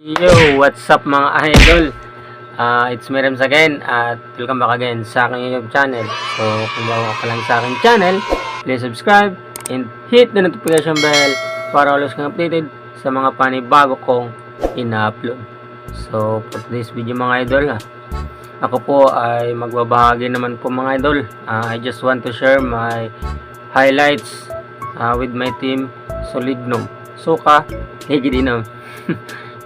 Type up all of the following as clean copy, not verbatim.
Yo, what's up mga idol? It's me Rems again at welcome back again sa aking YouTube channel. So, kung bago ka lang sa aking channel, please subscribe and hit the notification bell para always kang updated sa mga panibago kong ina-upload. So, for today's video mga idol, ako po ay magbabahagi naman po mga idol. I just want to share my highlights with my team Solignum. Suka, Higidinam.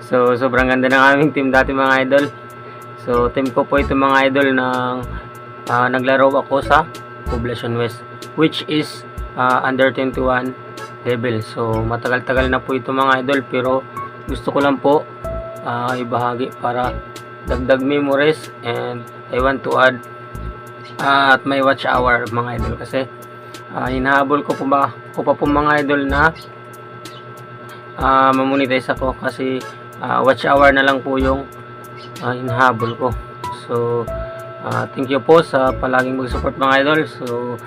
So, sobrang ganda ng aming team dati mga idol. So, team ko po ito mga idol ng naglaro ako sa Poblacion West, which is under 21 level. So, matagal-tagal na po ito mga idol, pero gusto ko lang po ibahagi para dagdag memories, and I want to add at my watch hour mga idol, kasi hinahabol ko pa po mga idol na mamonetize ako, kasi watch hour na lang po yung hinahabol ko. So thank you po sa palaging mag-support mga idol. So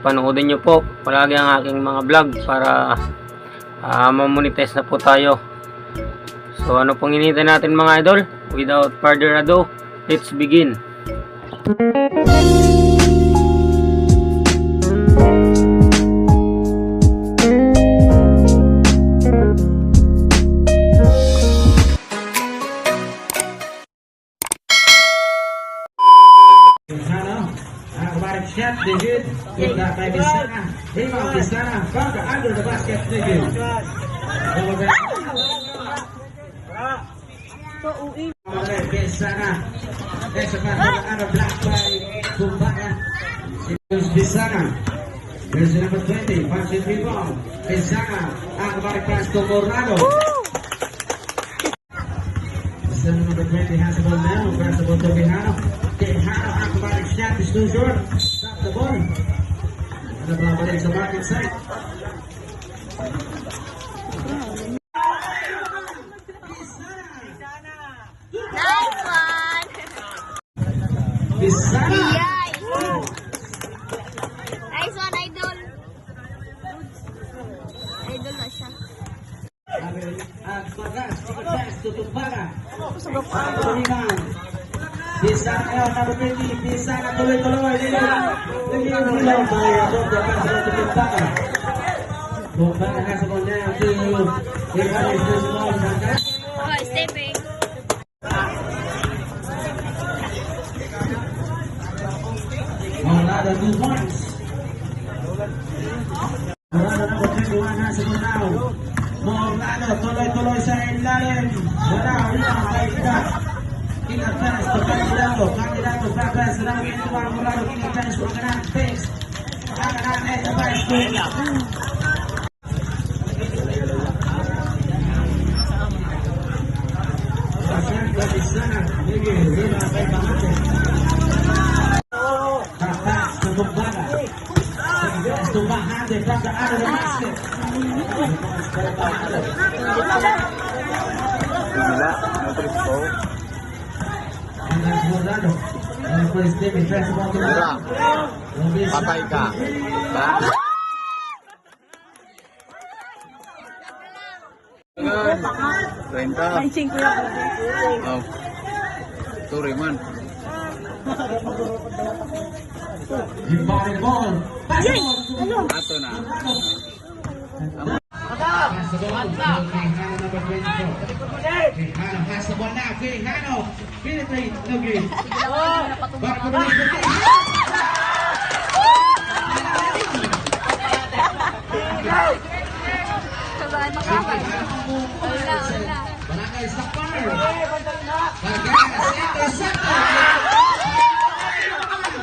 panoodin nyo po palagi ang aking mga vlog para mamonetize na po tayo. So ano pong hinihintay natin mga idol? Without further ado, let's begin. Shot digit, kita kay Bisana. Himaw Bisana, bangga under the basket digit. Bisana. There's a man under black by Kumbaya. It's Bisana. There's number 20, passing rebound. Bisana, ang balik pass to Morado. Number 20 has the ball now. Pass the ball to Bihano. Bihano, ang balik shot is too short. Stop the ball. Ano ba balik sa market side? Nice one! Bisana. Nice one, idol! Idol na siya. At Bagas, pass to Tumpara. Bisana, number 20. Bisana, tuloy-tuloy. Nilaw tayo. Pass to Tumpara. Tumpara has the ball now to Ivanis to small Bagas. Oh, stepping. Morado 2 points. Morado number 21 has the ball now. Morado, tuloy-tuloy sa ilalim. Wala, kay Idak. King-advance to Candidato. Candidato, back-pass. Marado, king-advance to Kanan. Fix. Kanan, advance to Idak. Pasang ke Bisana. Lagi, lima kay Pangate. Back-pass to Bumbara. Advance to Bahade. From the out of the basket. Morado. First team is dressed about the Patay ka. Ha? Ganun. 30. Oh. Sorry man. Ball ball. Pass ball. Ato na. Pass the ball. Quijano number 24. Quijano has the ball now. Quijano. Penetrate. No good. Back to the Barangay Sakpar. Bagas.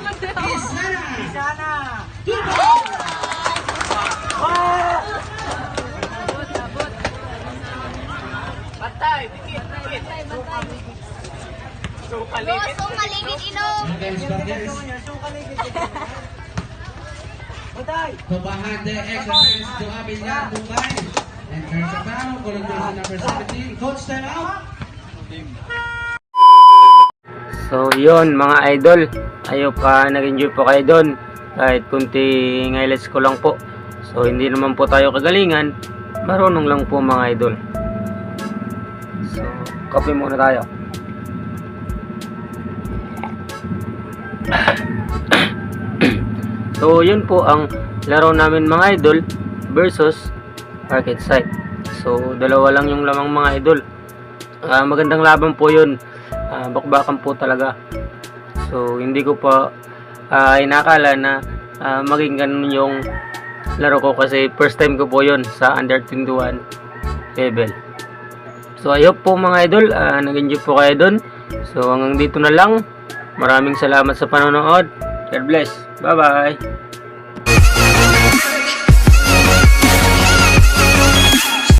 Interceptor. Bisana. Bantay, dikit. Sukaligid inom. Bagas. Pabahade exercise to Abilyan Mumbai. And turns a foul. Calling person number 17. Coach, time out. So yun mga idol, ayop nag-enjoy po kayo doon, kahit kunting highlights ko lang po. So hindi naman po tayo kagalingan, marunong lang po mga idol. So, kape muna tayo. So, yun po ang laro namin mga idol versus arcade site. So, dalawa lang yung lamang mga idol. Magandang laban po yun. Bakbakan po talaga. So, hindi ko pa inakala na maging ganun yung laro ko kasi first time ko po yun sa under 21 level. So, I hope po mga idol, nag-enjoy po kayo dun. So, hanggang dito na lang. Maraming salamat sa panonood. God bless. Bye-bye.